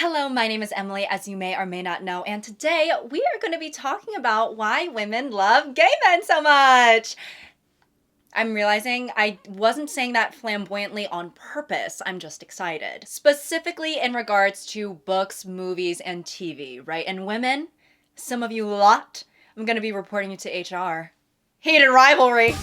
Hello, my name is Emily, as you may or may not know, and today we are going to be talking about why women love gay men so much. I'm realizing I wasn't saying that flamboyantly on purpose. I'm just excited. Specifically in regards to books, movies, and TV, right? And women, some of you lot, I'm going to be reporting you to HR. Heated rivalry.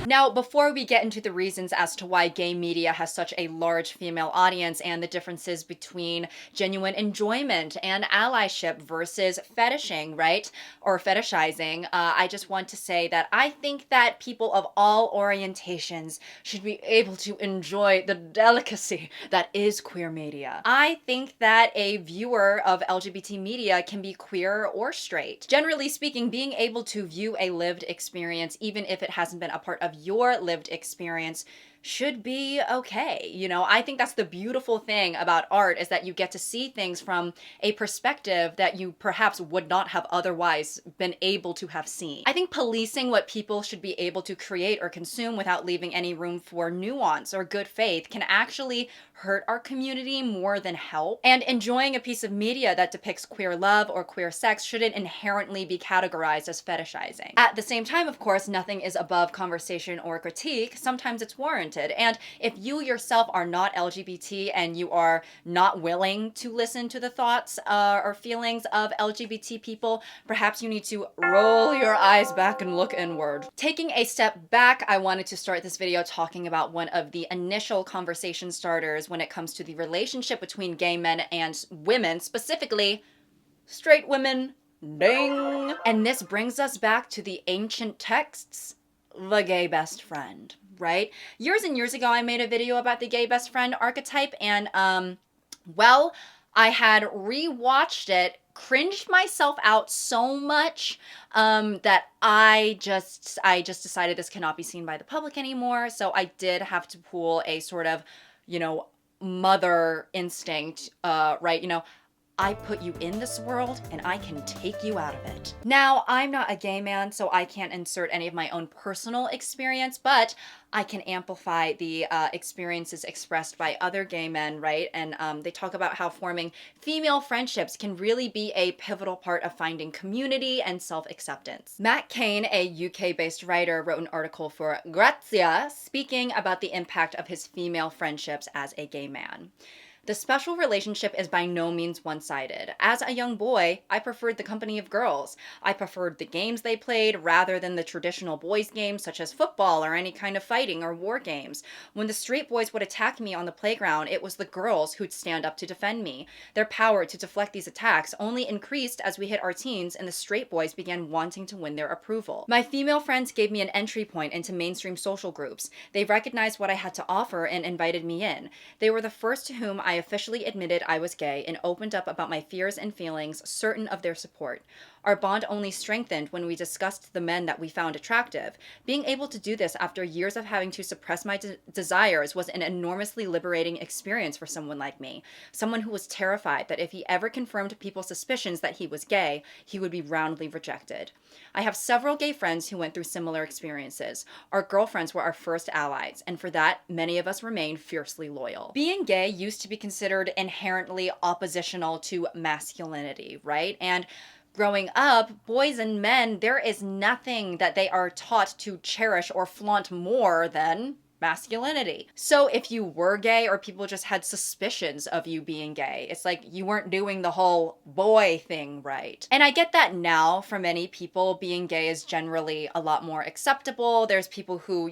Now, before we get into the reasons as to why gay media has such a large female audience and the differences between genuine enjoyment and allyship versus fetishing, right? Or fetishizing, I just want to say that I think that people of all orientations should be able to enjoy the delicacy that is queer media. I think that a viewer of LGBT media can be queer or straight. Generally speaking, being able to view a lived experience, even if it hasn't been a part of your lived experience, should be okay. You know, I think that's the beautiful thing about art, is that you get to see things from a perspective that you perhaps would not have otherwise been able to have seen. I think policing what people should be able to create or consume without leaving any room for nuance or good faith can actually hurt our community more than help. And enjoying a piece of media that depicts queer love or queer sex shouldn't inherently be categorized as fetishizing. At the same time, of course, nothing is above conversation or critique. Sometimes it's warranted. And if you yourself are not LGBT and you are not willing to listen to the thoughts or feelings of LGBT people, perhaps you need to roll your eyes back and look inward. Taking a step back, I wanted to start this video talking about one of the initial conversation starters when it comes to the relationship between gay men and women, specifically straight women. Ding! And this brings us back to the ancient texts, the gay best friend, right? Years and years ago, I made a video about the gay best friend archetype, and well, I had rewatched it, cringed myself out so much that I just decided this cannot be seen by the public anymore. So I did have to pull a sort of, mother instinct, right? I put you in this world and I can take you out of it. Now, I'm not a gay man, so I can't insert any of my own personal experience, but I can amplify the experiences expressed by other gay men, right? And they talk about how forming female friendships can really be a pivotal part of finding community and self-acceptance. Matt Kane, a UK-based writer, wrote an article for Grazia speaking about the impact of his female friendships as a gay man. The special relationship is by no means one-sided. As a young boy, I preferred the company of girls. I preferred the games they played rather than the traditional boys' games such as football or any kind of fighting or war games. When the straight boys would attack me on the playground, it was the girls who'd stand up to defend me. Their power to deflect these attacks only increased as we hit our teens and the straight boys began wanting to win their approval. My female friends gave me an entry point into mainstream social groups. They recognized what I had to offer and invited me in. They were the first to whom I officially admitted I was gay and opened up about my fears and feelings, certain of their support. Our bond only strengthened when we discussed the men that we found attractive. Being able to do this after years of having to suppress my desires was an enormously liberating experience for someone like me. Someone who was terrified that if he ever confirmed people's suspicions that he was gay, he would be roundly rejected. I have several gay friends who went through similar experiences. Our girlfriends were our first allies, and for that, many of us remain fiercely loyal. Being gay used to be considered inherently oppositional to masculinity, right? And growing up, boys and men, there is nothing that they are taught to cherish or flaunt more than masculinity. So if you were gay or people just had suspicions of you being gay, it's like you weren't doing the whole boy thing right. And I get that now for many people, being gay is generally a lot more acceptable. There's people who,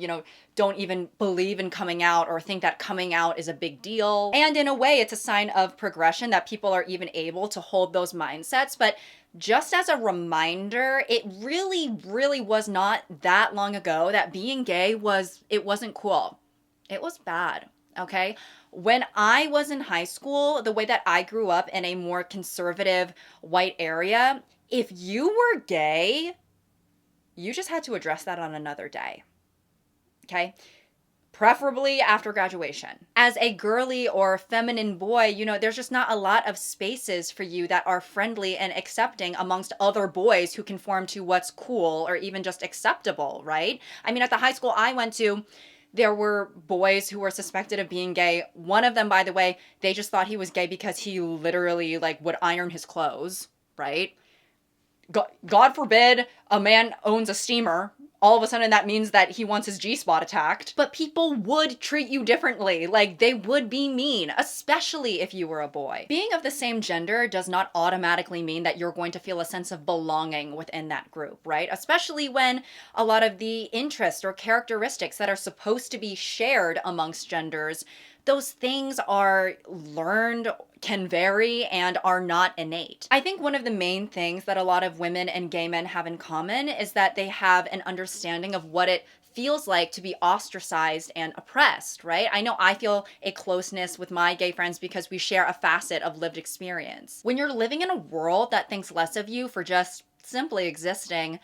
don't even believe in coming out or think that coming out is a big deal. And in a way, it's a sign of progression that people are even able to hold those mindsets. But just as a reminder, it really was not that long ago that being gay wasn't cool. It was bad, okay? When I was in high school, the way that I grew up in a more conservative white area, if you were gay, you just had to address that on another day, okay? Preferably after graduation. As a girly or feminine boy, there's just not a lot of spaces for you that are friendly and accepting amongst other boys who conform to what's cool or even just acceptable, right? I mean, at the high school I went to, There were boys who were suspected of being gay. One of them, by the way, they just thought he was gay because he literally like would iron his clothes, right? God forbid a man owns a steamer. All of a sudden that means that he wants his G-spot attacked. But people would treat you differently. Like, they would be mean, especially if you were a boy. Being of the same gender does not automatically mean that you're going to feel a sense of belonging within that group, right? Especially when a lot of the interests or characteristics that are supposed to be shared amongst genders, those things are learned, can vary, and are not innate. I think one of the main things that a lot of women and gay men have in common is that they have an understanding of what it feels like to be ostracized and oppressed, right? I know I feel a closeness with my gay friends because we share a facet of lived experience. When you're living in a world that thinks less of you for just simply existing,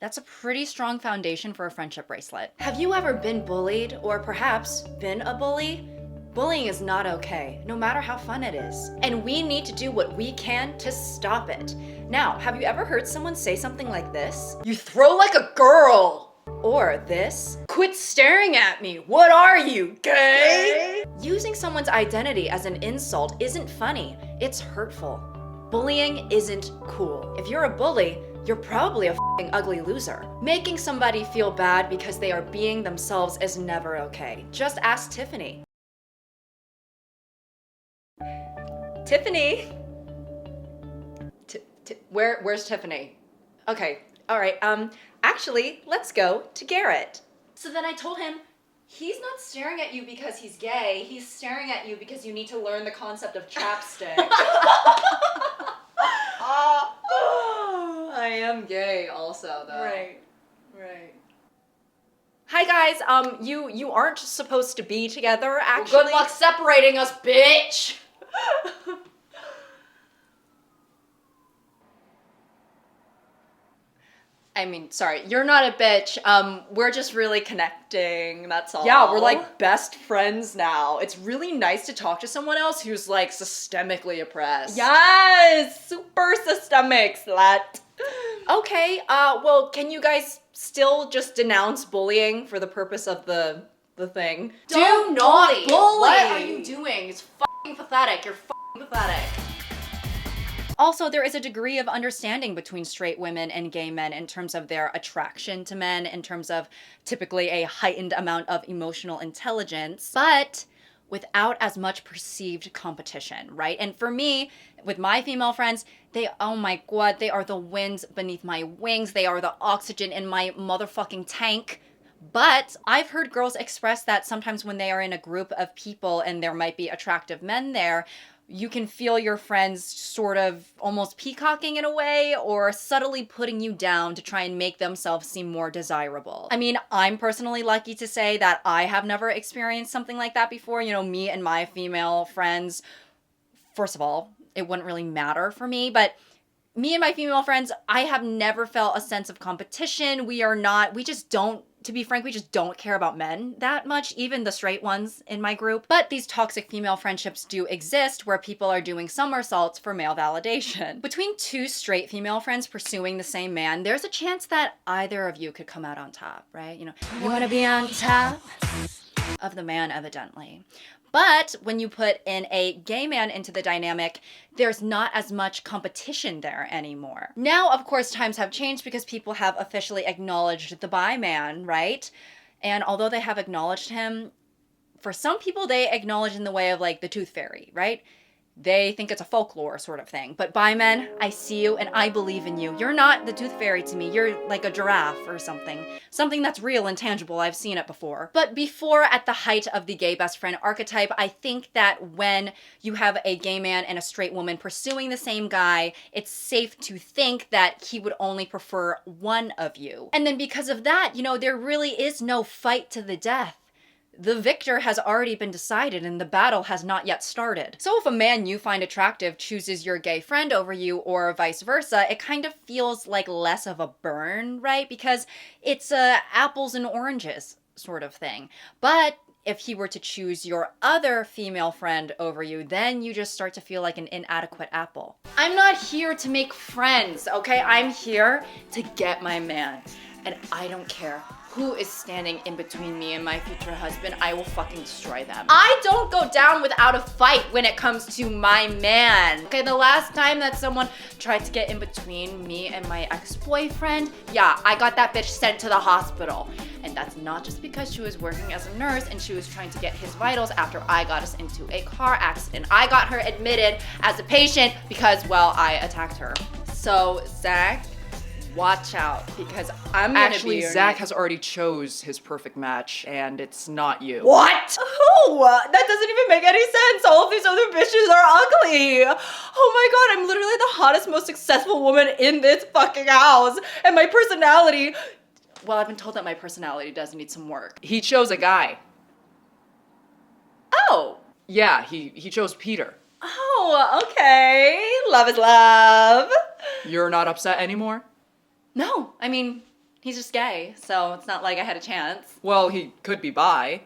that's a pretty strong foundation for a friendship bracelet. Have you ever been bullied or perhaps been a bully? Bullying is not okay, no matter how fun it is. And we need to do what we can to stop it. Now, have you ever heard someone say something like this? You throw like a girl! Or this? Quit staring at me! What are you, gay? Using someone's identity as an insult isn't funny, it's hurtful. Bullying isn't cool. If you're a bully, you're probably a f***ing ugly loser. Making somebody feel bad because they are being themselves is never okay. Just ask Tiffany. Tiffany? Where's Tiffany? Okay, all right, actually, let's go to Garrett. So then I told him, he's not staring at you because he's gay, he's staring at you because you need to learn the concept of chapstick. I am gay also, though. Right. Hi guys, you aren't supposed to be together, actually. Well, good luck separating us, bitch! I mean, sorry, you're not a bitch. We're just really connecting, that's all. Yeah, we're like best friends now. It's really nice to talk to someone else who's like systemically oppressed. Yes, super systemic, slut. Okay, well, can you guys still just denounce bullying for the purpose of the thing? Do not bully! What are you doing? It's fucking pathetic. You're fucking pathetic. Also, there is a degree of understanding between straight women and gay men in terms of their attraction to men, in terms of typically a heightened amount of emotional intelligence, but without as much perceived competition, right? And for me, with my female friends, oh my god, they are the winds beneath my wings. They are the oxygen in my motherfucking tank. But I've heard girls express that sometimes when they are in a group of people and there might be attractive men there, you can feel your friends sort of almost peacocking in a way or subtly putting you down to try and make themselves seem more desirable. I mean, I'm personally lucky to say that I have never experienced something like that before. You know, me and my female friends, first of all, it wouldn't really matter for me, but me and my female friends, I have never felt a sense of competition. We just don't, to be frank, we just don't care about men that much, even the straight ones in my group. But these toxic female friendships do exist where people are doing somersaults for male validation. Between two straight female friends pursuing the same man, there's a chance that either of you could come out on top, right? You know, you wanna be on top of the man, evidently. But when you put in a gay man into the dynamic, there's not as much competition there anymore. Now, of course, times have changed because people have officially acknowledged the bi man, right? And although they have acknowledged him, for some people they acknowledge in the way of like the tooth fairy, right? They think it's a folklore sort of thing. But bi men, I see you and I believe in you. You're not the tooth fairy to me. You're like a giraffe or something. Something that's real and tangible. I've seen it before. But before, at the height of the gay best friend archetype, I think that when you have a gay man and a straight woman pursuing the same guy, it's safe to think that he would only prefer one of you. And then because of that, you know, there really is no fight to the death. The victor has already been decided and the battle has not yet started. So if a man you find attractive chooses your gay friend over you or vice versa, it kind of feels like less of a burn, right? Because it's a apples and oranges sort of thing. But if he were to choose your other female friend over you, then you just start to feel like an inadequate apple. I'm not here to make friends, okay? I'm here to get my man. And I don't care who is standing in between me and my future husband, I will fucking destroy them. I don't go down without a fight when it comes to my man. Okay, the last time that someone tried to get in between me and my ex-boyfriend, yeah, I got that bitch sent to the hospital. And that's not just because she was working as a nurse and she was trying to get his vitals after I got us into a car accident. I got her admitted as a patient because, well, I attacked her. So, Zach, watch out, because I'm gonna Actually, be your Zach has already chose his perfect match, and it's not you. What? Who? That doesn't even make any sense. All of these other bitches are ugly. Oh my god, I'm literally the hottest, most successful woman in this fucking house. And my personality, well, I've been told that my personality does need some work. He chose a guy. Oh. Yeah, he chose Peter. Oh, okay. Love is love. You're not upset anymore? No, I mean, he's just gay, so it's not like I had a chance. Well, he could be bi.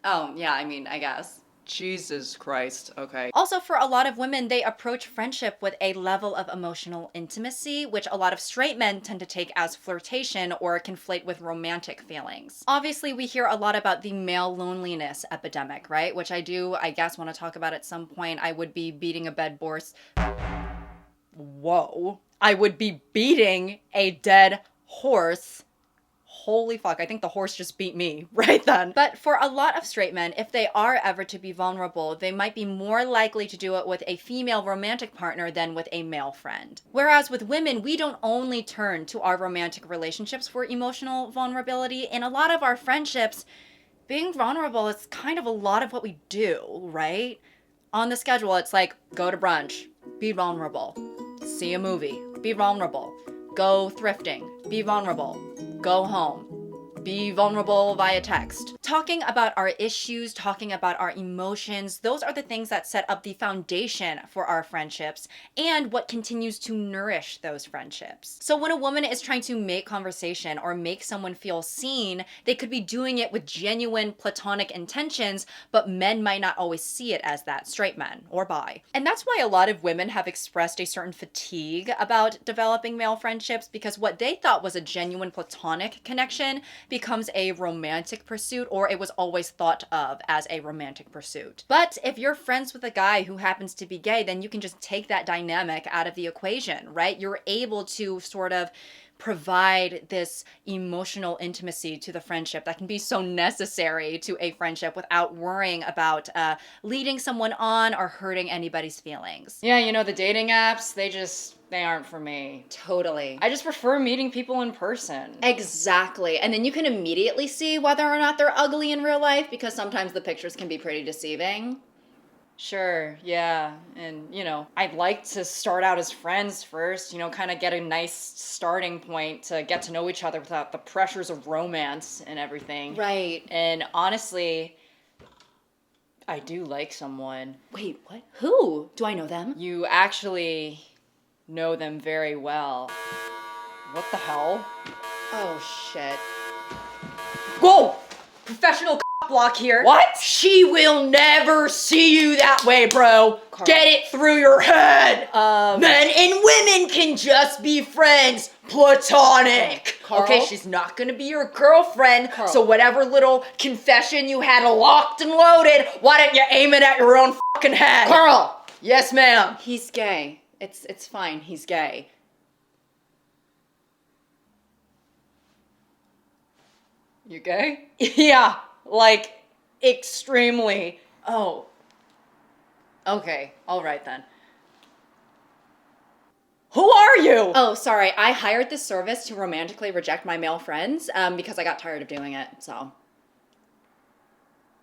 Oh, yeah, I mean, I guess. Jesus Christ, okay. Also, for a lot of women, they approach friendship with a level of emotional intimacy, which a lot of straight men tend to take as flirtation or conflate with romantic feelings. Obviously, we hear a lot about the male loneliness epidemic, right? Which I guess, want to talk about at some point. I would be beating a dead horse. Whoa. I would be beating a dead horse. Holy fuck, I think the horse just beat me right then. But for a lot of straight men, if they are ever to be vulnerable, they might be more likely to do it with a female romantic partner than with a male friend. Whereas with women, we don't only turn to our romantic relationships for emotional vulnerability. In a lot of our friendships, being vulnerable is kind of a lot of what we do, right? On the schedule, it's like, go to brunch, be vulnerable. See a movie, be vulnerable. Go thrifting, be vulnerable. Go home. Be vulnerable via text. Talking about our issues, talking about our emotions, those are the things that set up the foundation for our friendships and what continues to nourish those friendships. So when a woman is trying to make conversation or make someone feel seen, they could be doing it with genuine platonic intentions, but men might not always see it as that, straight men or bi. And that's why a lot of women have expressed a certain fatigue about developing male friendships, because what they thought was a genuine platonic connection becomes a romantic pursuit, or it was always thought of as a romantic pursuit. But if you're friends with a guy who happens to be gay, then you can just take that dynamic out of the equation, right? You're able to sort of provide this emotional intimacy to the friendship that can be so necessary to a friendship without worrying about leading someone on or hurting anybody's feelings. Yeah, you know, the dating apps, they aren't for me. Totally. I just prefer meeting people in person. Exactly. And then you can immediately see whether or not they're ugly in real life, because sometimes the pictures can be pretty deceiving. Sure, yeah. And, you know, I'd like to start out as friends first, you know, kind of get a nice starting point to get to know each other without the pressures of romance and everything. Right. And honestly, I do like someone. Wait, what? Who? Do I know them? You actually know them very well. What the hell? Oh, shit. Whoa! Professional block here. What? She will never see you that way, bro. Carl. Get it through your head. Men and women can just be friends. Platonic. Carl? Okay, she's not gonna be your girlfriend, Carl. So whatever little confession you had locked and loaded, why don't you aim it at your own fucking head? Carl! Yes, ma'am. He's gay. It's fine, he's gay. You gay? Yeah. Like, extremely. Oh. Okay, all right then. Who are you? Oh, sorry, I hired this service to romantically reject my male friends because I got tired of doing it, so.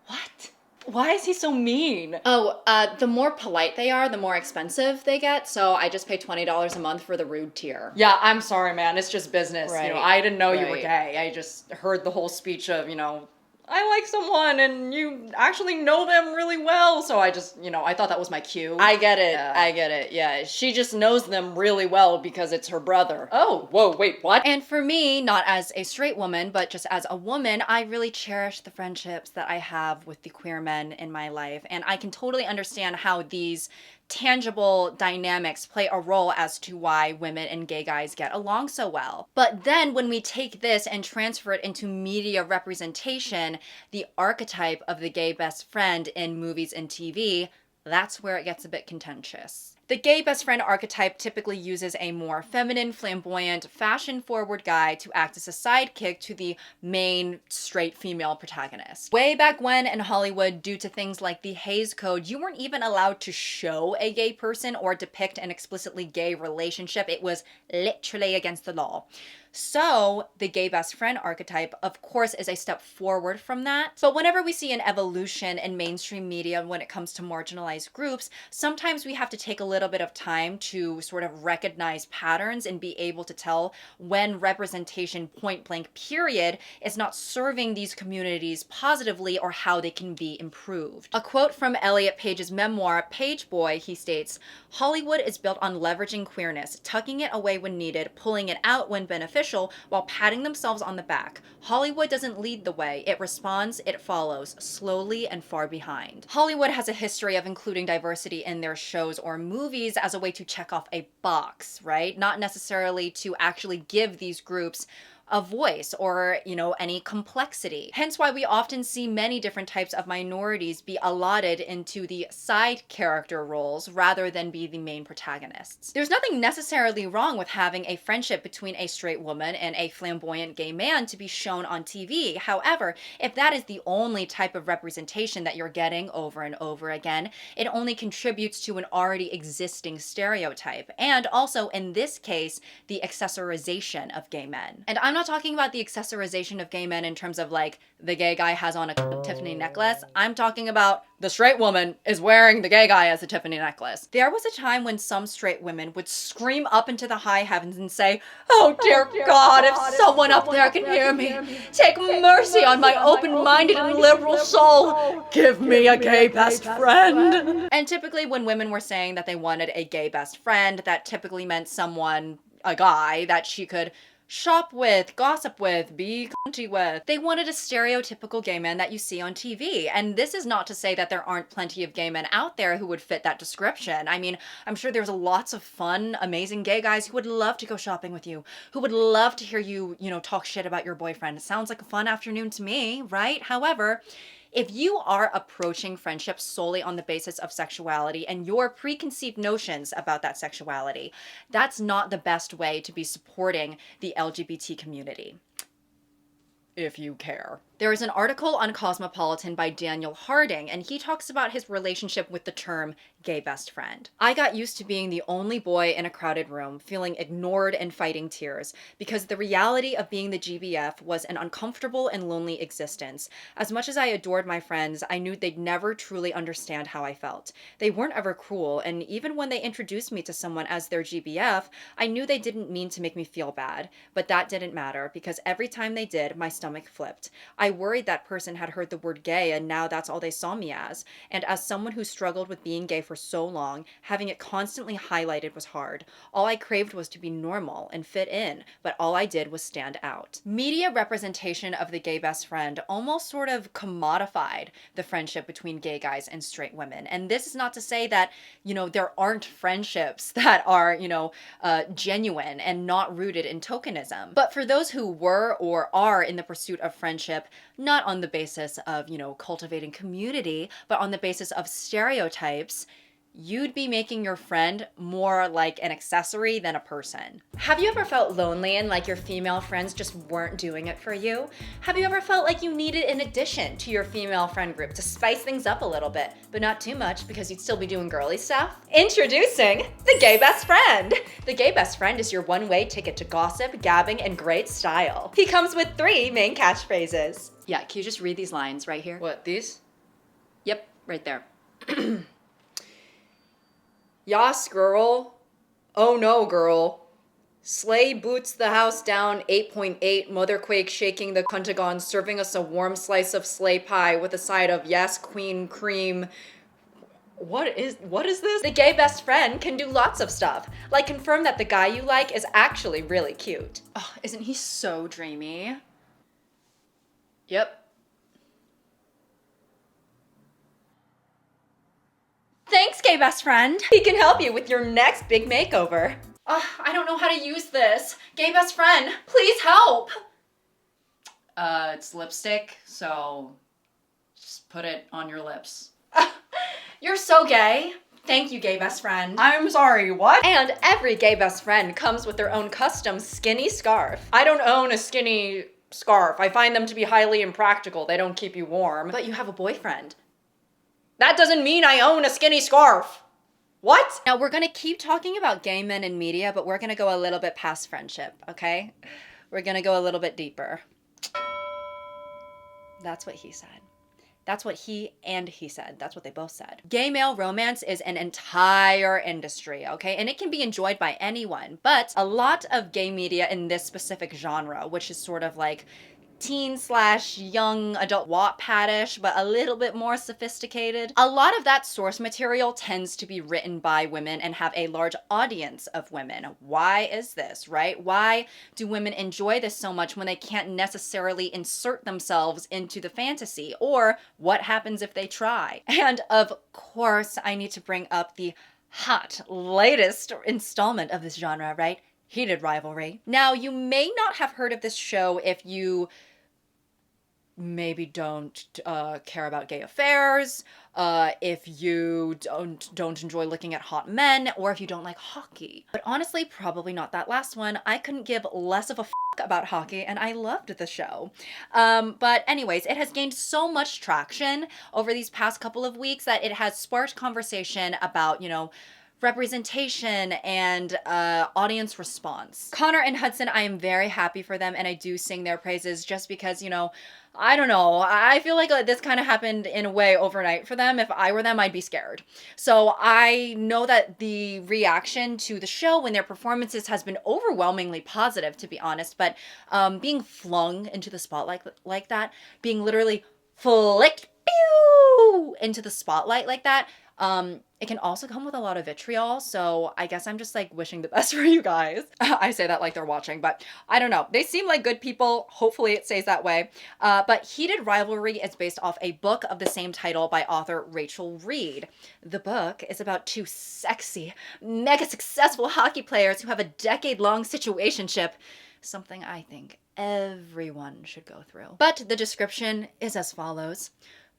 What? Why is he so mean? Oh, the more polite they are, the more expensive they get, so I just pay $20 a month for the rude tier. Yeah, I'm sorry, man, it's just business. Right. You know, I didn't know you were gay. I just heard the whole speech of, you know, I like someone and you actually know them really well. So I just, you know, I thought that was my cue. I get it. I get it. Yeah. She just knows them really well because it's her brother. Oh, whoa, wait, what? And for me, not as a straight woman, but just as a woman, I really cherish the friendships that I have with the queer men in my life. And I can totally understand how these tangible dynamics play a role as to why women and gay guys get along so well. But then when we take this and transfer it into media representation, the archetype of the gay best friend in movies and TV, that's where it gets a bit contentious. The gay best friend archetype typically uses a more feminine, flamboyant, fashion-forward guy to act as a sidekick to the main straight female protagonist. Way back when in Hollywood, due to things like the Hays Code, you weren't even allowed to show a gay person or depict an explicitly gay relationship. It was literally against the law. So the gay best friend archetype, of course, is a step forward from that. But whenever we see an evolution in mainstream media when it comes to marginalized groups, sometimes we have to take a little bit of time to sort of recognize patterns and be able to tell when representation, point blank period, is not serving these communities positively or how they can be improved. A quote from Elliot Page's memoir, Page Boy, he states, "Hollywood is built on leveraging queerness, tucking it away when needed, pulling it out when beneficial, while patting themselves on the back. Hollywood doesn't lead the way, it responds, it follows, slowly and far behind." Hollywood has a history of including diversity in their shows or movies as a way to check off a box, right? Not necessarily to actually give these groups a voice or, any complexity. Hence why we often see many different types of minorities be allotted into the side character roles rather than be the main protagonists. There's nothing necessarily wrong with having a friendship between a straight woman and a flamboyant gay man to be shown on TV. However, if that is the only type of representation that you're getting over and over again, it only contributes to an already existing stereotype. And also, in this case, the accessorization of gay men. And I'm not talking about the accessorization of gay men in terms of like the gay guy has on a Tiffany necklace. I'm talking about the straight woman is wearing the gay guy as a Tiffany necklace. There was a time when some straight women would scream up into the high heavens and say, "Oh dear God, if someone up there can hear me, take mercy on my open-minded and liberal soul. Give me a gay best friend." And typically when women were saying that they wanted a gay best friend, that typically meant someone, a guy, that she could shop with, gossip with, be cunty with. They wanted a stereotypical gay man that you see on TV. And this is not to say that there aren't plenty of gay men out there who would fit that description. I mean, I'm sure there's lots of fun, amazing gay guys who would love to go shopping with you, who would love to hear you, talk shit about your boyfriend. It sounds like a fun afternoon to me, right? However, if you are approaching friendship solely on the basis of sexuality and your preconceived notions about that sexuality, that's not the best way to be supporting the LGBT community, if you care. There is an article on Cosmopolitan by Daniel Harding, and he talks about his relationship with the term gay best friend. "I got used to being the only boy in a crowded room, feeling ignored and fighting tears, because the reality of being the GBF was an uncomfortable and lonely existence. As much as I adored my friends, I knew they'd never truly understand how I felt. They weren't ever cruel, and even when they introduced me to someone as their GBF, I knew they didn't mean to make me feel bad. But that didn't matter, because every time they did, my stomach flipped. I worried that person had heard the word gay and now that's all they saw me as. And as someone who struggled with being gay for so long, having it constantly highlighted was hard. All I craved was to be normal and fit in, but all I did was stand out." Media representation of the gay best friend almost sort of commodified the friendship between gay guys and straight women. And this is not to say that, there aren't friendships that are, genuine and not rooted in tokenism. But for those who were or are in the pursuit of friendship, not on the basis of, cultivating community, but on the basis of stereotypes, you'd be making your friend more like an accessory than a person. Have you ever felt lonely and like your female friends just weren't doing it for you? Have you ever felt like you needed an addition to your female friend group to spice things up a little bit, but not too much because you'd still be doing girly stuff? Introducing the gay best friend. The gay best friend is your one-way ticket to gossip, gabbing, and great style. He comes with 3 main catchphrases. Yeah, can you just read these lines right here? What, these? Yep, right there. "Yas, girl. Oh no, girl. Slay boots the house down 8.8, motherquake shaking the cuntagon, serving us a warm slice of slay pie with a side of yes, queen cream." What is this? The gay best friend can do lots of stuff, like confirm that the guy you like is actually really cute. Oh, isn't he so dreamy? Yep. thanks, gay best friend. He can help you with your next big makeover. I don't know how to use this. Gay best friend, please help. It's lipstick, so just put it on your lips. You're so gay. Thank you, gay best friend. I'm sorry, what? And every gay best friend comes with their own custom skinny scarf. I don't own a skinny scarf. I find them to be highly impractical. They don't keep you warm. But you have a boyfriend. That doesn't mean I own a skinny scarf. What? Now we're gonna keep talking about gay men in media, but we're gonna go a little bit past friendship, okay? We're gonna go a little bit deeper. That's what he said. That's what he said. That's what they both said. Gay male romance is an entire industry, okay? And it can be enjoyed by anyone, but a lot of gay media in this specific genre, which is sort of like teen/young adult Wattpad-ish, but a little bit more sophisticated. A lot of that source material tends to be written by women and have a large audience of women. Why is this, right? Why do women enjoy this so much when they can't necessarily insert themselves into the fantasy? Or what happens if they try? And of course, I need to bring up the hot latest installment of this genre, right? Heated Rivalry. Now, you may not have heard of this show if you maybe don't care about gay affairs, if you don't enjoy looking at hot men, or if you don't like hockey. But honestly, probably not that last one. I couldn't give less of a about hockey, and I loved the show. But anyways, it has gained so much traction over these past couple of weeks that it has sparked conversation about, you know, representation and audience response. Connor and Hudson, I am very happy for them, and I do sing their praises just because, you know, I don't know, I feel like this kind of happened in a way overnight for them. If I were them, I'd be scared. So I know that the reaction to the show and their performances has been overwhelmingly positive, to be honest, but being flung into the spotlight like that, being literally flicked pew, into the spotlight like that, it can also come with a lot of vitriol, so I guess I'm just like wishing the best for you guys. I say that like they're watching, but I don't know. They seem like good people. Hopefully it stays that way. But Heated Rivalry is based off a book of the same title by author Rachel Reed. The book is about two sexy, mega successful hockey players who have a decade-long situationship, something I think everyone should go through. But the description is as follows.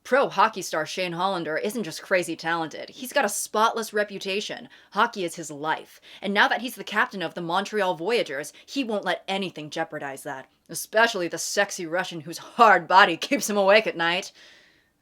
Pro hockey star Shane Hollander isn't just crazy talented. He's got a spotless reputation. Hockey is his life. And now that he's the captain of the Montreal Voyageurs, he won't let anything jeopardize that. Especially the sexy Russian whose hard body keeps him awake at night.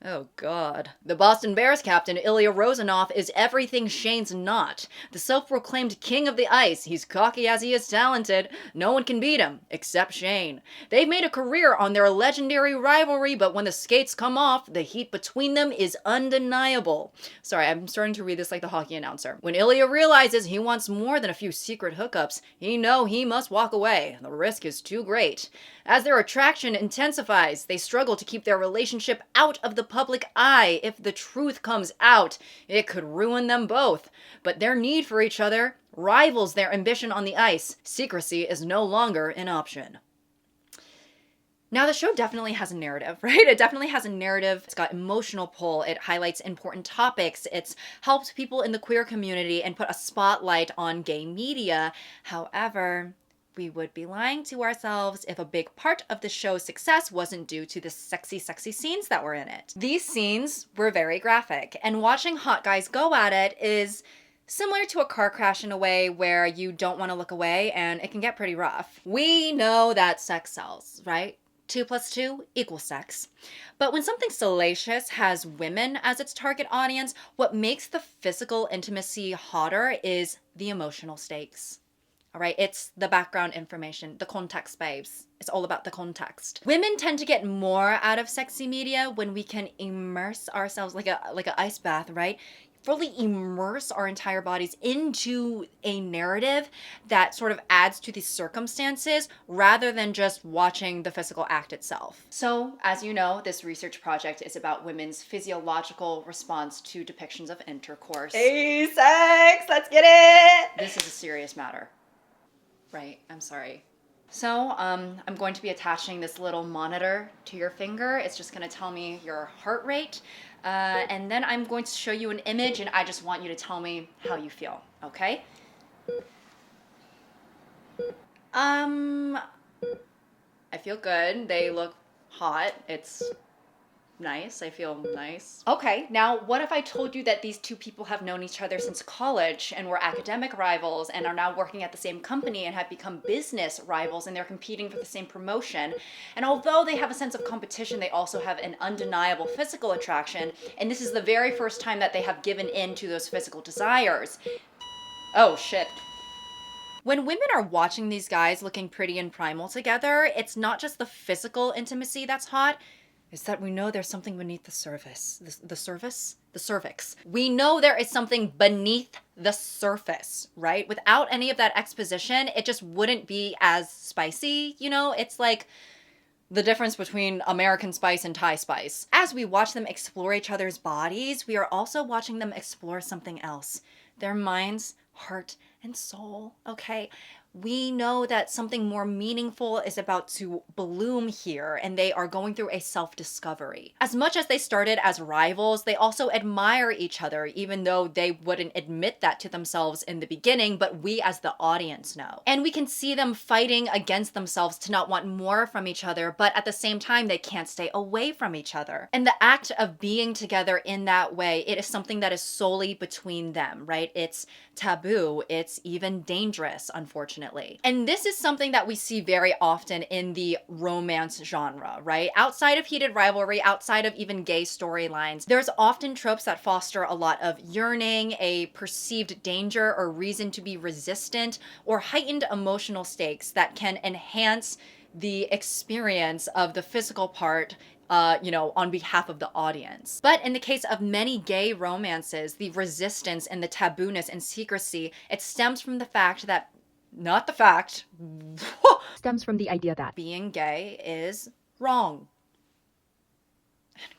Oh, God. The Boston Bears captain, Ilya Rozanov, is everything Shane's not. The self-proclaimed king of the ice. He's cocky as he is talented. No one can beat him, except Shane. They've made a career on their legendary rivalry, but when the skates come off, the heat between them is undeniable. Sorry, I'm starting to read this like the hockey announcer. When Ilya realizes he wants more than a few secret hookups, he must walk away. The risk is too great. As their attraction intensifies, they struggle to keep their relationship out of the public eye. If the truth comes out, it could ruin them both. But their need for each other rivals their ambition on the ice. Secrecy is no longer an option. Now, the show definitely has a narrative, right? It definitely has a narrative. It's got emotional pull. It highlights important topics. It's helped people in the queer community and put a spotlight on gay media. However, we would be lying to ourselves if a big part of the show's success wasn't due to the sexy, sexy scenes that were in it. These scenes were very graphic, and watching hot guys go at it is similar to a car crash in a way where you don't want to look away and it can get pretty rough. We know that sex sells, right? 2 + 2 = sex. But when something salacious has women as its target audience, what makes the physical intimacy hotter is the emotional stakes. All right, it's the background information, the context, babes. It's all about the context. Women tend to get more out of sexy media when we can immerse ourselves like an ice bath, right? Fully immerse our entire bodies into a narrative that sort of adds to the circumstances rather than just watching the physical act itself. So, as you know, this research project is about women's physiological response to depictions of intercourse. Hey, sex! Let's get it! This is a serious matter. Right, I'm sorry. So, I'm going to be attaching this little monitor to your finger. It's just gonna tell me your heart rate. And then I'm going to show you an image, and I just want you to tell me how you feel, okay? I feel good. They look hot. It's nice. I feel nice. Okay, now what if I told you that these two people have known each other since college and were academic rivals and are now working at the same company and have become business rivals and they're competing for the same promotion? And although they have a sense of competition, they also have an undeniable physical attraction, and this is the very first time that they have given in to those physical desires. Oh shit. When women are watching these guys looking pretty and primal together, it's not just the physical intimacy that's hot, it's that we know there's something beneath the surface. The surface? The cervix. We know there is something beneath the surface, right? Without any of that exposition, it just wouldn't be as spicy, you know? It's like the difference between American spice and Thai spice. As we watch them explore each other's bodies, we are also watching them explore something else. Their minds, heart, and soul, okay? We know that something more meaningful is about to bloom here, and they are going through a self-discovery. As much as they started as rivals, they also admire each other, even though they wouldn't admit that to themselves in the beginning, but we as the audience know. And we can see them fighting against themselves to not want more from each other, but at the same time, they can't stay away from each other. And the act of being together in that way, it is something that is solely between them, right? It's taboo, it's even dangerous, unfortunately. And this is something that we see very often in the romance genre, right? Outside of heated rivalry, outside of even gay storylines, there's often tropes that foster a lot of yearning, a perceived danger or reason to be resistant, or heightened emotional stakes that can enhance the experience of the physical part on behalf of the audience. But in the case of many gay romances, the resistance and the tabooness and secrecy, it stems from the fact that, not the fact, stems from the idea that being gay is wrong.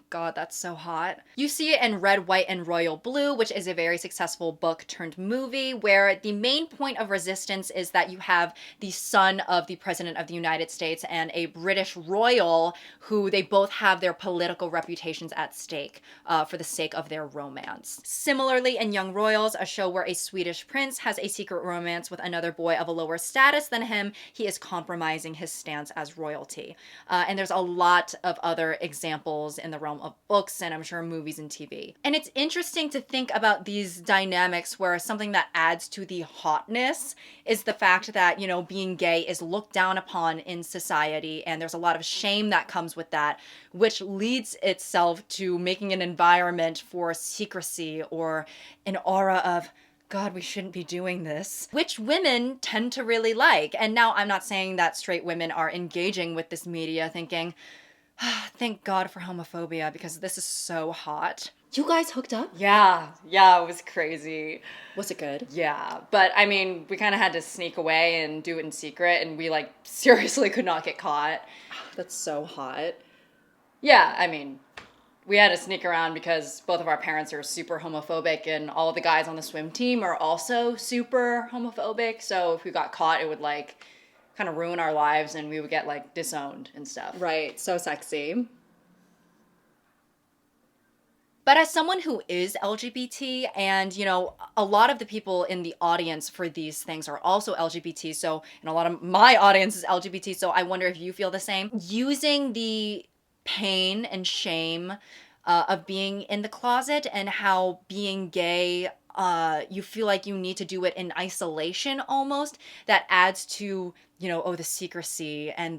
God, that's so hot. You see it in Red, White, and Royal Blue, which is a very successful book turned movie, where the main point of resistance is that you have the son of the President of the United States and a British royal who they both have their political reputations at stake for the sake of their romance. Similarly, in Young Royals, a show where a Swedish prince has a secret romance with another boy of a lower status than him, he is compromising his stance as royalty. And there's a lot of other examples in the realm of books and I'm sure movies and TV. And it's interesting to think about these dynamics where something that adds to the hotness is the fact that, being gay is looked down upon in society, and there's a lot of shame that comes with that, which leads itself to making an environment for secrecy or an aura of, God, we shouldn't be doing this, which women tend to really like. And now I'm not saying that straight women are engaging with this media thinking, thank God for homophobia, because this is so hot. You guys hooked up? Yeah, it was crazy. Was it good? Yeah, but I mean, we kind of had to sneak away and do it in secret, and we seriously could not get caught. That's so hot. Yeah, I mean, we had to sneak around because both of our parents are super homophobic, and all of the guys on the swim team are also super homophobic, so if we got caught, it would kind of ruin our lives and we would get disowned and stuff. Right, so sexy. But as someone who is LGBT and, a lot of the people in the audience for these things are also LGBT, and a lot of my audience is LGBT, so I wonder if you feel the same. Using the pain and shame of being in the closet and how being gay, you feel like you need to do it in isolation almost, that adds to, the secrecy and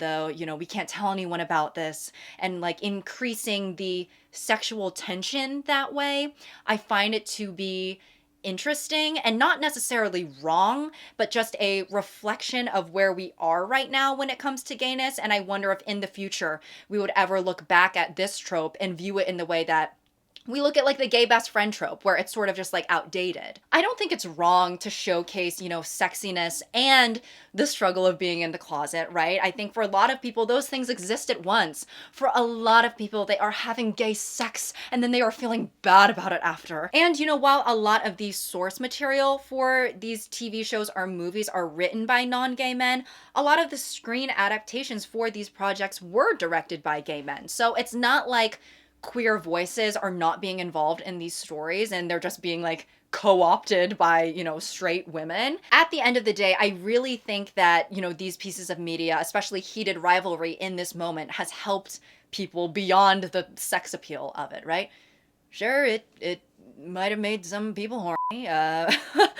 we can't tell anyone about this, and increasing the sexual tension that way. I find it to be interesting and not necessarily wrong, but just a reflection of where we are right now when it comes to gayness. And I wonder if in the future we would ever look back at this trope and view it in the way that we look at the gay best friend trope, where it's sort of just outdated. I don't think it's wrong to showcase, sexiness and the struggle of being in the closet, right? I think for a lot of people, those things exist at once. For a lot of people, they are having gay sex and then they are feeling bad about it after. And, while a lot of the source material for these TV shows or movies are written by non-gay men, a lot of the screen adaptations for these projects were directed by gay men. So it's not queer voices are not being involved in these stories and they're just being like co-opted by, straight women. At the end of the day, I really think that, these pieces of media, especially heated rivalry in this moment, has helped people beyond the sex appeal of it, right? Sure, it might have made some people horny,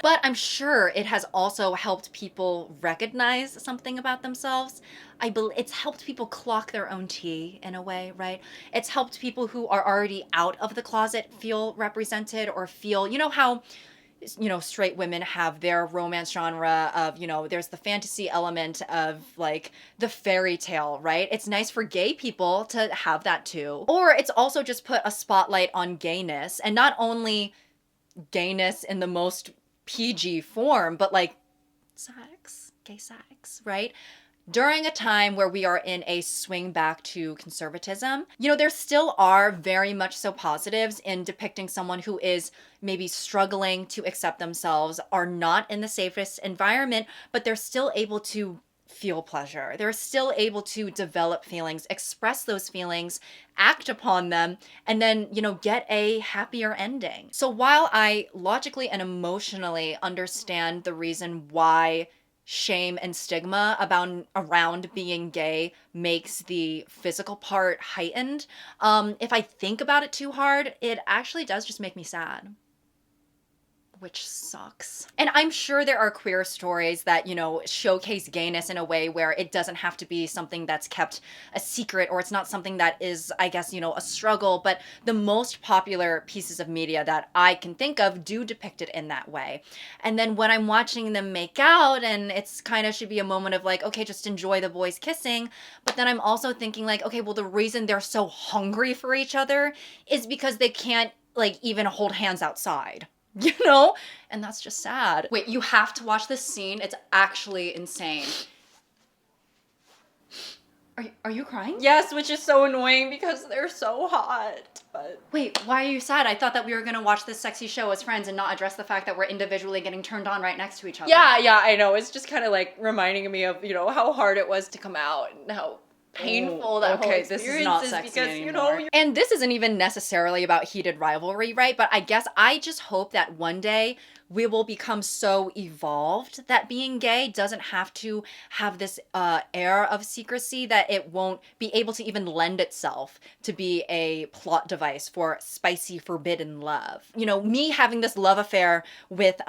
but I'm sure it has also helped people recognize something about themselves. It's helped people clock their own tea in a way, right? It's helped people who are already out of the closet feel represented or feel, how straight women have their romance genre of, there's the fantasy element of like the fairy tale, right? It's nice for gay people to have that too. Or it's also just put a spotlight on gayness, and not only gayness in the most PG form, but like sex, gay sex, right? During a time where we are in a swing back to conservatism, there still are very much so positives in depicting someone who is maybe struggling to accept themselves, are not in the safest environment, but they're still able to feel pleasure. They're still able to develop feelings, express those feelings, act upon them, and then, get a happier ending. So while I logically and emotionally understand the reason why shame and stigma around being gay makes the physical part heightened, if I think about it too hard, it actually does just make me sad, which sucks. And I'm sure there are queer stories that, showcase gayness in a way where it doesn't have to be something that's kept a secret, or it's not something that is, I guess, a struggle. But the most popular pieces of media that I can think of do depict it in that way. And then when I'm watching them make out, and it's kind of should be a moment of like, okay, just enjoy the boys kissing. But then I'm also thinking like, okay, well, the reason they're so hungry for each other is because they can't like even hold hands outside. And that's just sad. Wait, you have to watch this scene. It's actually insane. Are you crying? Yes, which is so annoying because they're so hot. But wait, why are you sad? I thought that we were gonna watch this sexy show as friends and not address the fact that we're individually getting turned on right next to each other. yeah, I know. It's just kind of like reminding me of, how hard it was to come out and how painful that whole experience this is not sexy because, anymore. And this isn't even necessarily about heated rivalry, right? But I guess I just hope that one day we will become so evolved that being gay doesn't have to have this air of secrecy, that it won't be able to even lend itself to be a plot device for spicy forbidden love. Me having this love affair with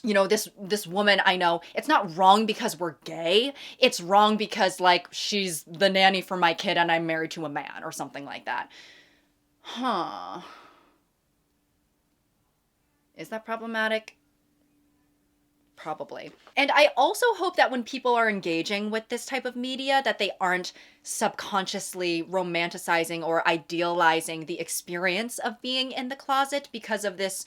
this woman I know, it's not wrong because we're gay. It's wrong because like she's the nanny for my kid and I'm married to a man or something like that. Huh. Is that problematic? Probably. And I also hope that when people are engaging with this type of media, that they aren't subconsciously romanticizing or idealizing the experience of being in the closet because of this,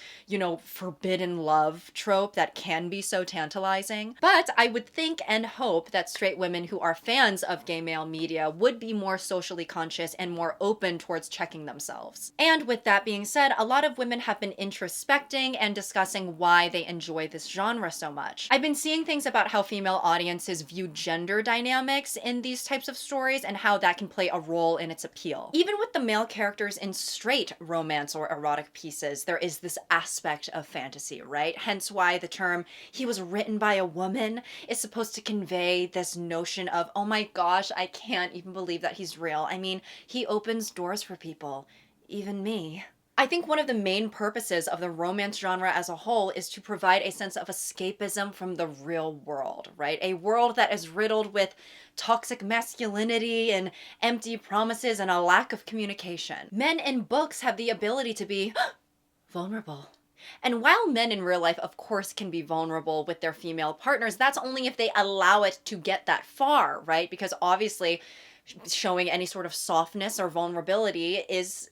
forbidden love trope that can be so tantalizing. But I would think and hope that straight women who are fans of gay male media would be more socially conscious and more open towards checking themselves. And with that being said, a lot of women have been introspecting and discussing why they enjoy this genre so much. I've been seeing things about how female audiences view gender dynamics in these types of stories and how that can play a role in its appeal. Even with the male characters in straight romance or erotic pieces, there is this aspect of fantasy, right? Hence why the term "he was written by a woman" is supposed to convey this notion of, oh my gosh, I can't even believe that he's real. I mean, he opens doors for people, even me. I think one of the main purposes of the romance genre as a whole is to provide a sense of escapism from the real world, right? A world that is riddled with toxic masculinity and empty promises and a lack of communication. Men in books have the ability to be vulnerable. And while men in real life, of course, can be vulnerable with their female partners, that's only if they allow it to get that far, right? Because obviously, showing any sort of softness or vulnerability is,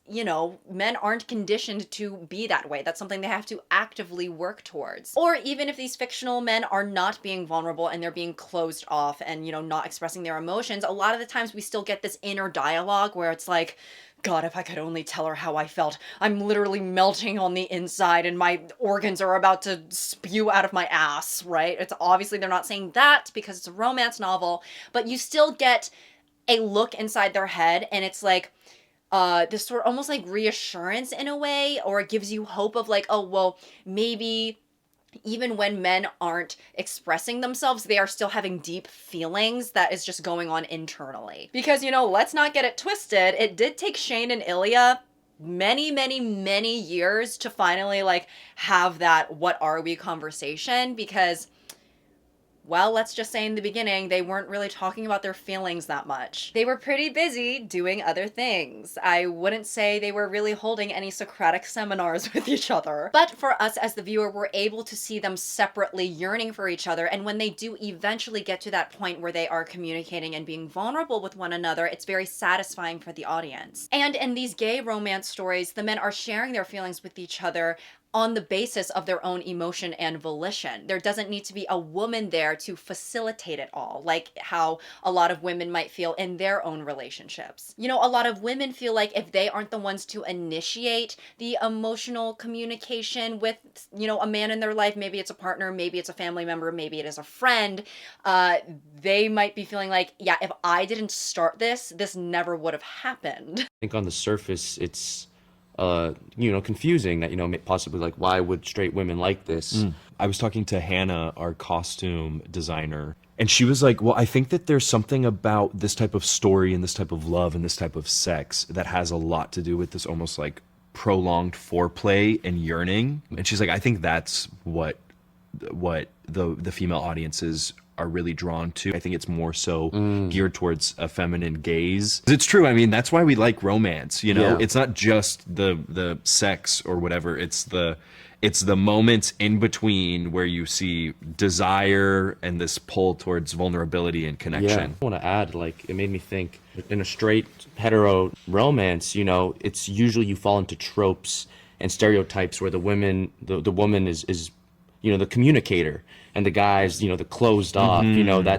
men aren't conditioned to be that way. That's something they have to actively work towards. Or even if these fictional men are not being vulnerable and they're being closed off and, not expressing their emotions, a lot of the times we still get this inner dialogue where it's like, God, if I could only tell her how I felt. I'm literally melting on the inside and my organs are about to spew out of my ass, right? It's obviously they're not saying that because it's a romance novel, but you still get a look inside their head and it's like, this sort of almost like reassurance in a way, or it gives you hope of like, oh, well, maybe even when men aren't expressing themselves, they are still having deep feelings that is just going on internally. Because, let's not get it twisted. It did take Shane and Ilya many, many, many years to finally like have that what are we conversation, because well, let's just say in the beginning, they weren't really talking about their feelings that much. They were pretty busy doing other things. I wouldn't say they were really holding any Socratic seminars with each other. But for us as the viewer, we're able to see them separately yearning for each other. And when they do eventually get to that point where they are communicating and being vulnerable with one another, it's very satisfying for the audience. And in these gay romance stories, the men are sharing their feelings with each other on the basis of their own emotion and volition. There doesn't need to be a woman there to facilitate it all, like how a lot of women might feel in their own relationships. A lot of women feel like if they aren't the ones to initiate the emotional communication with, a man in their life, maybe it's a partner, maybe it's a family member, maybe it is a friend, they might be feeling like, yeah, if I didn't start this, this never would have happened. I think on the surface, it's confusing that, possibly like, why would straight women like this? I was talking to Hannah, our costume designer, and she was like, well, I think that there's something about this type of story and this type of love and this type of sex that has a lot to do with this almost like prolonged foreplay and yearning. And she's like, I think that's what the female audiences are really drawn to. I think it's more so geared towards a feminine gaze. It's true. I mean, that's why we like romance, Yeah. It's not just the sex or whatever. It's the moments in between where you see desire and this pull towards vulnerability and connection. I want to add, like, it made me think in a straight hetero romance, it's usually you fall into tropes and stereotypes where the woman is the communicator, and the guy's, the closed off,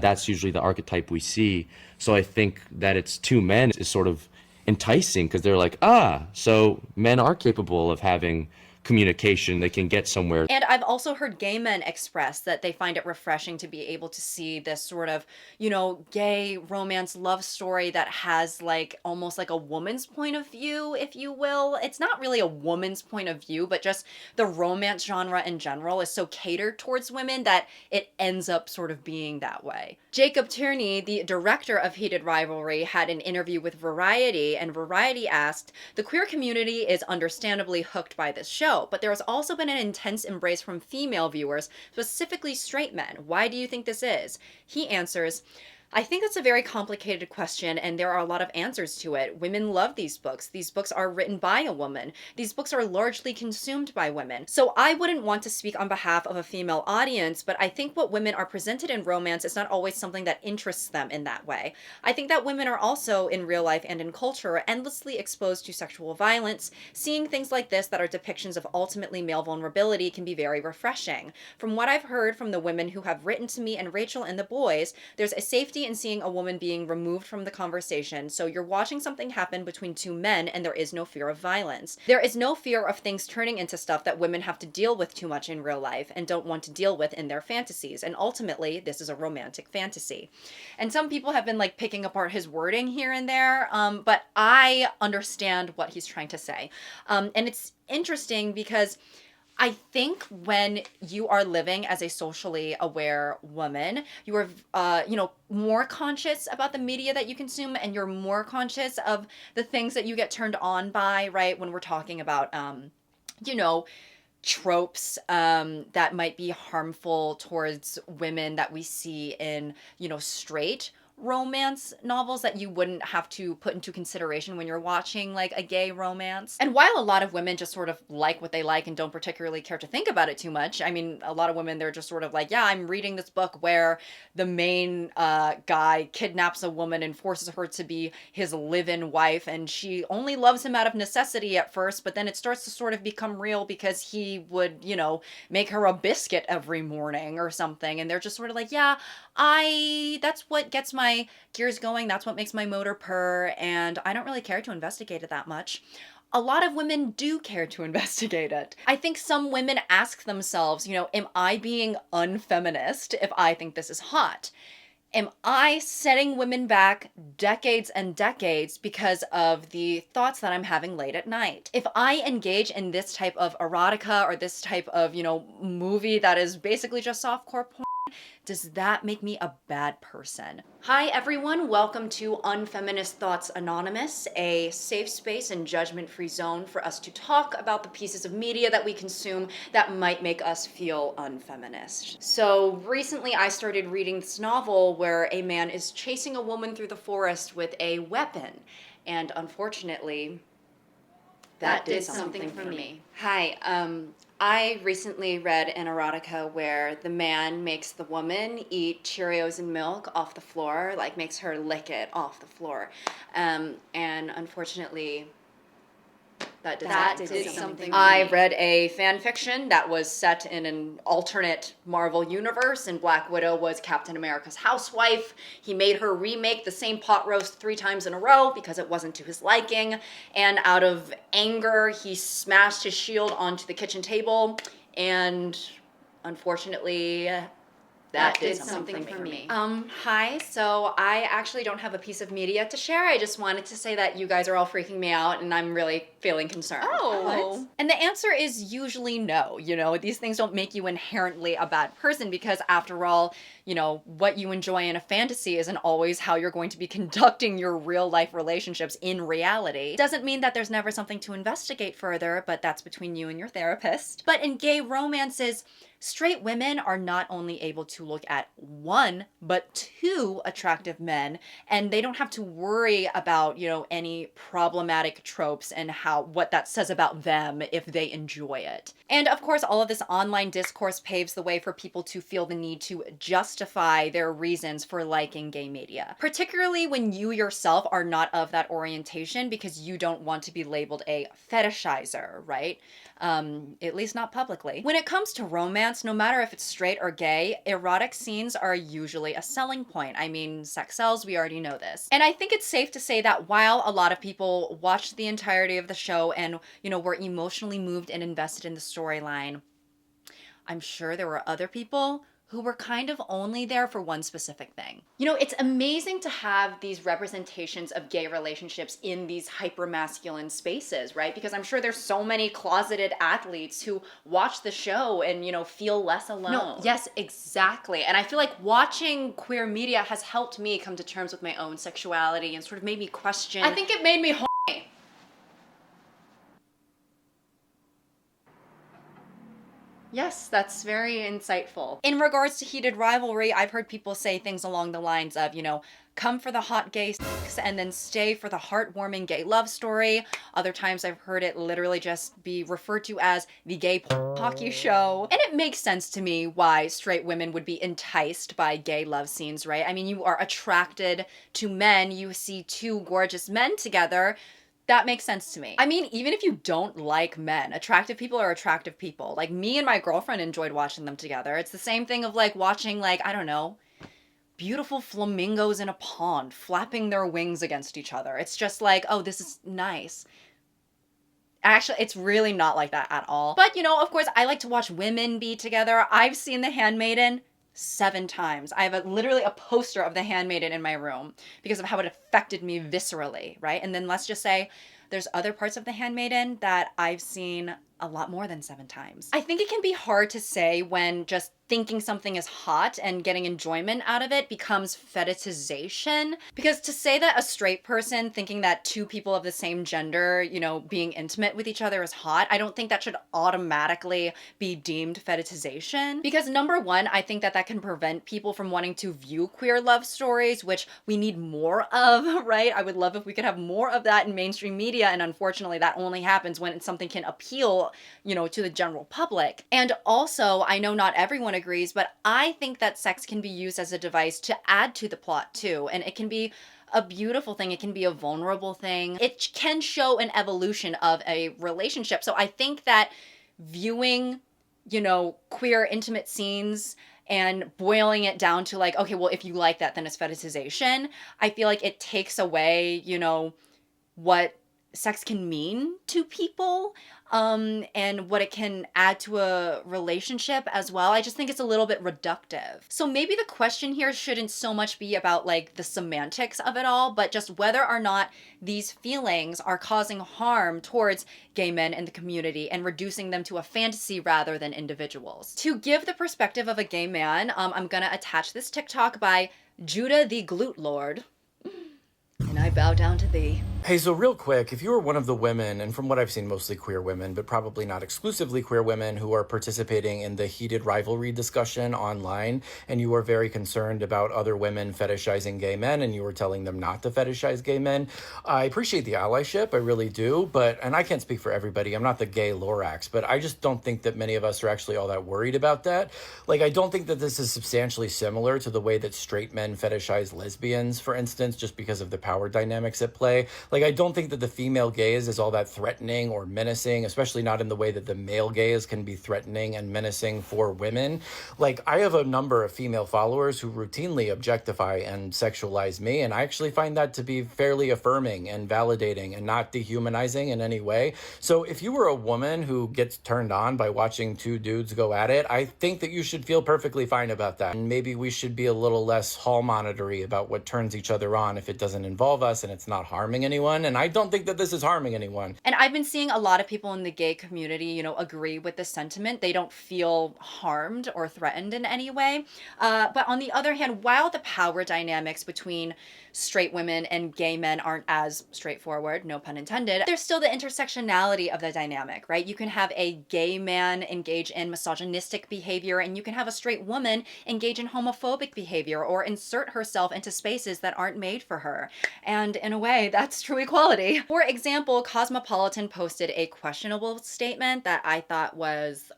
that's usually the archetype we see. So I think that it's two men is sort of enticing because they're like, so men are capable of having communication, they can get somewhere. And I've also heard gay men express that they find it refreshing to be able to see this sort of, gay romance love story that has like almost like a woman's point of view, if you will. It's not really a woman's point of view, but just the romance genre in general is so catered towards women that it ends up sort of being that way. Jacob Tierney, the director of Heated Rivalry, had an interview with Variety, and Variety asked, "The queer community is understandably hooked by this show, but there has also been an intense embrace from female viewers, specifically straight men. Why do you think this is?" He answers, "I think that's a very complicated question, and there are a lot of answers to it. Women love these books. These books are written by a woman. These books are largely consumed by women. So I wouldn't want to speak on behalf of a female audience, but I think what women are presented in romance is not always something that interests them in that way. I think that women are also, in real life and in culture, endlessly exposed to sexual violence. Seeing things like this that are depictions of ultimately male vulnerability can be very refreshing. From what I've heard from the women who have written to me and Rachel and the boys, there's a safety in seeing a woman being removed from the conversation, so you're watching something happen between two men and there is no fear of violence. There is no fear of things turning into stuff that women have to deal with too much in real life and don't want to deal with in their fantasies, and ultimately this is a romantic fantasy." And some people have been like picking apart his wording here and there, but I understand what he's trying to say. And it's interesting because I think when you are living as a socially aware woman, you are, more conscious about the media that you consume, and you're more conscious of the things that you get turned on by, right? When we're talking about, tropes that might be harmful towards women that we see in, straight romance novels that you wouldn't have to put into consideration when you're watching like a gay romance. And while a lot of women just sort of like what they like and don't particularly care to think about it too much, I mean, a lot of women, they're just sort of like, yeah, I'm reading this book where the main guy kidnaps a woman and forces her to be his live-in wife, and she only loves him out of necessity at first, but then it starts to sort of become real because he would, make her a biscuit every morning or something, and they're just sort of like, yeah, that's what gets my gears going, that's what makes my motor purr, and I don't really care to investigate it that much. A lot of women do care to investigate it. I think some women ask themselves, am I being unfeminist if I think this is hot? Am I setting women back decades and decades because of the thoughts that I'm having late at night? If I engage in this type of erotica or this type of, movie that is basically just softcore porn, does that make me a bad person? Hi everyone, welcome to Unfeminist Thoughts Anonymous, a safe space and judgment-free zone for us to talk about the pieces of media that we consume that might make us feel unfeminist. So recently I started reading this novel where a man is chasing a woman through the forest with a weapon, and unfortunately, that did something for me. Hi, I recently read an erotica where the man makes the woman eat Cheerios and milk off the floor, like makes her lick it off the floor. And unfortunately, that did something. I read a fan fiction that was set in an alternate Marvel universe, and Black Widow was Captain America's housewife. He made her remake the same pot roast 3 times in a row because it wasn't to his liking, and out of anger, he smashed his shield onto the kitchen table, and unfortunately, that did something for me. Hi, so I actually don't have a piece of media to share. I just wanted to say that you guys are all freaking me out and I'm really feeling concerned. Oh. And the answer is usually no. These things don't make you inherently a bad person because after all, what you enjoy in a fantasy isn't always how you're going to be conducting your real life relationships in reality. Doesn't mean that there's never something to investigate further, but that's between you and your therapist. But in gay romances, straight women are not only able to look at 1, but 2 attractive men, and they don't have to worry about, any problematic tropes and what that says about them if they enjoy it. And of course, all of this online discourse paves the way for people to feel the need to justify their reasons for liking gay media, particularly when you yourself are not of that orientation because you don't want to be labeled a fetishizer, right? At least not publicly. When it comes to romance, no matter if it's straight or gay, erotic scenes are usually a selling point. I mean, sex sells, we already know this. And I think it's safe to say that while a lot of people watched the entirety of the show and, were emotionally moved and invested in the storyline, I'm sure there were other people who were kind of only there for one specific thing. It's amazing to have these representations of gay relationships in these hyper-masculine spaces, right? Because I'm sure there's so many closeted athletes who watch the show and, feel less alone. No, yes, exactly. And I feel like watching queer media has helped me come to terms with my own sexuality and sort of made me question. I think it made me horny. Yes, that's very insightful. In regards to heated rivalry, I've heard people say things along the lines of, come for the hot gay sex and then stay for the heartwarming gay love story. Other times I've heard it literally just be referred to as the gay hockey show. And it makes sense to me why straight women would be enticed by gay love scenes, right? I mean, you are attracted to men, you see 2 gorgeous men together. That makes sense to me. I mean, even if you don't like men, attractive people are attractive people. Like, me and my girlfriend enjoyed watching them together. It's the same thing of, watching, I don't know, beautiful flamingos in a pond flapping their wings against each other. It's just oh, this is nice. Actually, it's really not like that at all. But, of course, I like to watch women be together. I've seen The Handmaiden 7 times. I have literally a poster of The Handmaiden in my room because of how it affected me viscerally, right? And then let's just say there's other parts of The Handmaiden that I've seen a lot more than 7 times. I think it can be hard to say when just thinking something is hot and getting enjoyment out of it becomes fetishization. Because to say that a straight person thinking that 2 people of the same gender, being intimate with each other is hot, I don't think that should automatically be deemed fetishization. Because number one, I think that can prevent people from wanting to view queer love stories, which we need more of, right? I would love if we could have more of that in mainstream media, and unfortunately that only happens when something can appeal, to the general public. And also, I know not everyone agrees, but I think that sex can be used as a device to add to the plot too. And it can be a beautiful thing. It can be a vulnerable thing. It can show an evolution of a relationship. So I think that viewing, queer intimate scenes and boiling it down to okay, well, if you like that, then it's fetishization. I feel like it takes away, what sex can mean to people, and what it can add to a relationship as well. I just think it's a little bit reductive. So maybe the question here shouldn't so much be about like the semantics of it all, but just whether or not these feelings are causing harm towards gay men in the community and reducing them to a fantasy rather than individuals. To give the perspective of a gay man, I'm gonna attach this TikTok by Judah the Glute Lord. And I bow down to thee. Hey, so real quick, if you were one of the women, and from what I've seen, mostly queer women, but probably not exclusively queer women who are participating in the heated rivalry discussion online, and you were very concerned about other women fetishizing gay men, and you were telling them not to fetishize gay men, I appreciate the allyship, I really do, and I can't speak for everybody, I'm not the gay Lorax, but I just don't think that many of us are actually all that worried about that. Like, I don't think that this is substantially similar to the way that straight men fetishize lesbians, for instance, just because of the power dynamics at play. Like, I don't think that the female gaze is all that threatening or menacing, especially not in the way that the male gaze can be threatening and menacing for women. Like, I have a number of female followers who routinely objectify and sexualize me, and I actually find that to be fairly affirming and validating and not dehumanizing in any way. So if you were a woman who gets turned on by watching two dudes go at it, I think that you should feel perfectly fine about that. And maybe we should be a little less hall monitory about what turns each other on if it doesn't involve us and it's not harming anyone. And I don't think that this is harming anyone. And I've been seeing a lot of people in the gay community, agree with this sentiment. They don't feel harmed or threatened in any way. But on the other hand, while the power dynamics between straight women and gay men aren't as straightforward, no pun intended, there's still the intersectionality of the dynamic, right? You can have a gay man engage in misogynistic behavior, and you can have a straight woman engage in homophobic behavior or insert herself into spaces that aren't made for her. And in a way, that's true equality. For example, Cosmopolitan posted a questionable statement that I thought was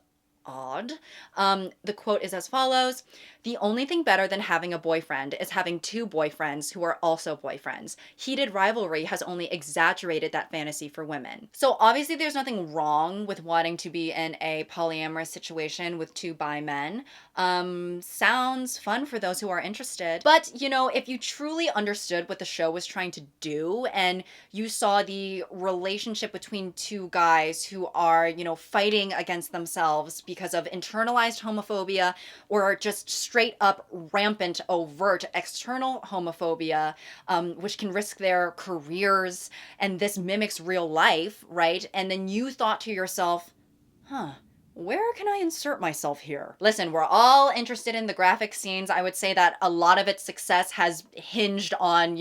odd. The quote is as follows: "The only thing better than having a boyfriend is having two boyfriends who are also boyfriends. Heated rivalry has only exaggerated that fantasy for women." So obviously there's nothing wrong with wanting to be in a polyamorous situation with two bi men. Sounds fun for those who are interested. But, if you truly understood what the show was trying to do, and you saw the relationship between two guys who are, fighting against themselves because of internalized homophobia or just straight up rampant, overt external homophobia, which can risk their careers, and this mimics real life, right? And then you thought to yourself, where can I insert myself here? Listen, we're all interested in the graphic scenes. I would say that a lot of its success has hinged on,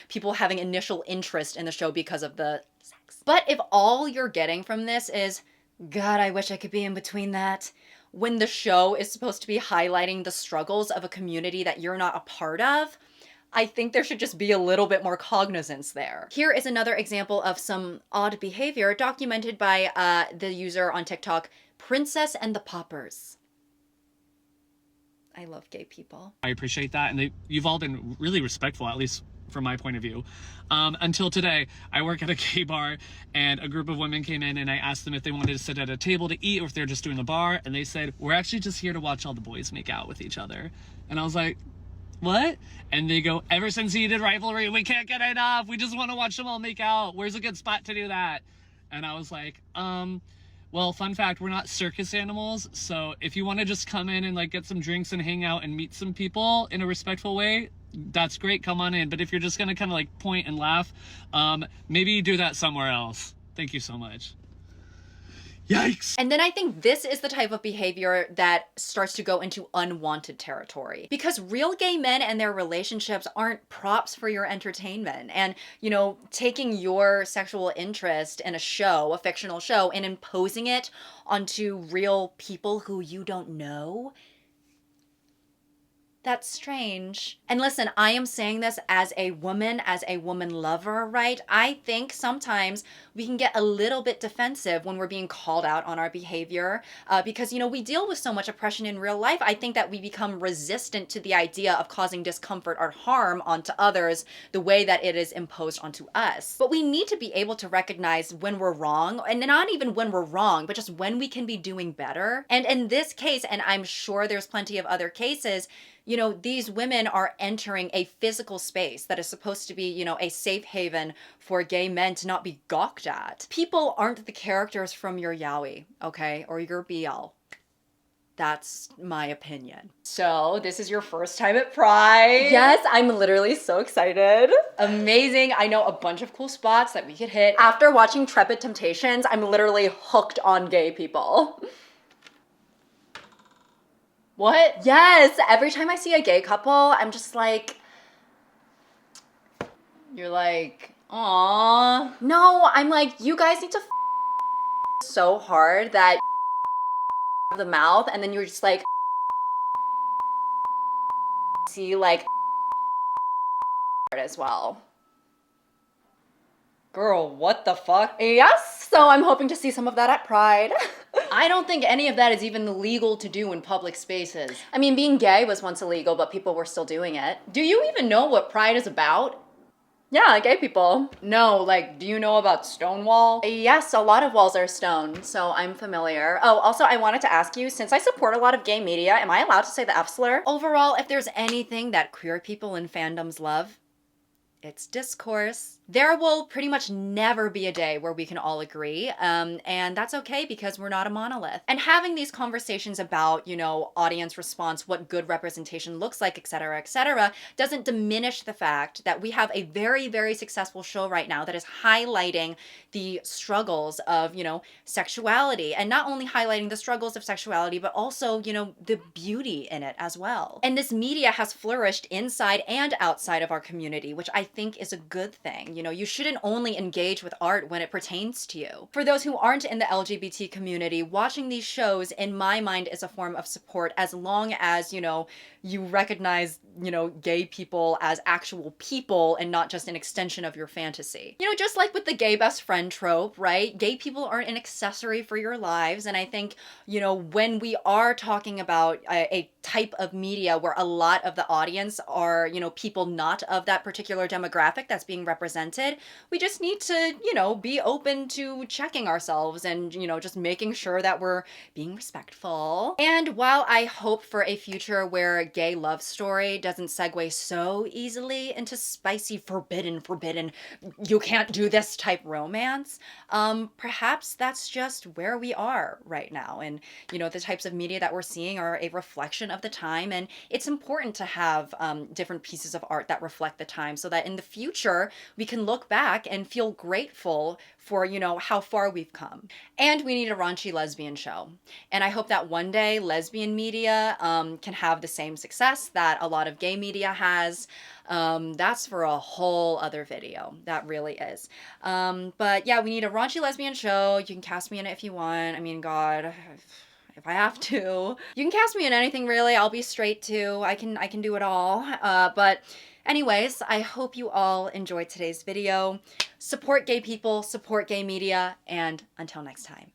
people having initial interest in the show because of the sex. But if all you're getting from this is, God, I wish I could be in between that, when the show is supposed to be highlighting the struggles of a community that you're not a part of, I think there should just be a little bit more cognizance there. Here is another example of some odd behavior documented by the user on TikTok, Princess and the Poppers. I love gay people. I appreciate that, and you've all been really respectful, at least from my point of view. Until today, I work at a gay bar, and a group of women came in, and I asked them if they wanted to sit at a table to eat or if they're just doing a bar, and they said, "We're actually just here to watch all the boys make out with each other." And I was like, what? And they go, "Ever since Heated Rivalry, we can't get enough. We just want to watch them all make out. Where's a good spot to do that?" And I was like, well, fun fact, we're not circus animals, so if you want to just come in and get some drinks and hang out and meet some people in a respectful way, that's great, come on in. But if you're just gonna kind of point and laugh, maybe do that somewhere else. Thank you so much. Yikes. And then I think this is the type of behavior that starts to go into unwanted territory, because real gay men and their relationships aren't props for your entertainment. And, taking your sexual interest in a show, a fictional show, and imposing it onto real people who you don't know, that's strange. And listen, I am saying this as a woman lover, right? I think sometimes we can get a little bit defensive when we're being called out on our behavior because, we deal with so much oppression in real life. I think that we become resistant to the idea of causing discomfort or harm onto others the way that it is imposed onto us. But we need to be able to recognize when we're wrong, and not even when we're wrong, but just when we can be doing better. And in this case, and I'm sure there's plenty of other cases, You know, these women are entering a physical space that is supposed to be, you know, a safe haven for gay men to not be gawked at. People aren't the characters from your yaoi, okay? Or your BL. That's my opinion. So, this is your first time at Pride. Yes, I'm literally so excited. Amazing. I know a bunch of cool spots that we could hit. After watching Trepid Temptations, I'm literally hooked on gay people. What? Yes, every time I see a gay couple, I'm just like, You're like, aww. no, I'm like, you guys need to so hard that the mouth, and then you're just like, see like as well. Girl, what the fuck? Yes, so I'm hoping to see some of that at Pride. I don't think any of that is even legal to do in public spaces. I mean, being gay was once illegal, but people were still doing it. Do you even know what Pride is about? Yeah, gay people. No, like, do you know about Stonewall? Yes, a lot of walls are stone, so I'm familiar. Oh, also, I wanted to ask you, since I support a lot of gay media, am I allowed to say the F slur? Overall, if there's anything that queer people in fandoms love, it's discourse. There will pretty much never be a day where we can all agree, and that's okay because we're not a monolith. And having these conversations about, you know, audience response, what good representation looks like, etc., doesn't diminish the fact that we have a very, very successful show right now that is highlighting the struggles of, you know, sexuality, and not only highlighting the struggles of sexuality, but also, you know, the beauty in it as well. And this media has flourished inside and outside of our community, which I think is a good thing. You know, you shouldn't only engage with art when it pertains to you. For those who aren't in the LGBT community, watching these shows, in my mind, is a form of support, as long as, you know, you recognize, you know, gay people as actual people and not just an extension of your fantasy. You know, just like with the gay best friend trope, right? Gay people aren't an accessory for your lives. And I think, you know, when we are talking about a type of media where a lot of the audience are, you know, people not of that particular demographic that's being represented, we just need to, you know, be open to checking ourselves and, you know, just making sure that we're being respectful. And while I hope for a future where gay love story doesn't segue so easily into spicy, forbidden, you can't do this type romance, perhaps that's just where we are right now. And, you know, the types of media that we're seeing are a reflection of the time, and it's important to have different pieces of art that reflect the time so that in the future we can look back and feel grateful for, you know, how far we've come. And we need a raunchy lesbian show. And I hope that one day lesbian media can have the same success that a lot of gay media has. That's for a whole other video. That really is. But yeah, we need a raunchy lesbian show. You can cast me in it if you want. I mean, God, if I have to. You can cast me in anything really. I'll be straight too. I can do it all. But anyways, I hope you all enjoyed today's video. Support gay people, support gay media, and until next time.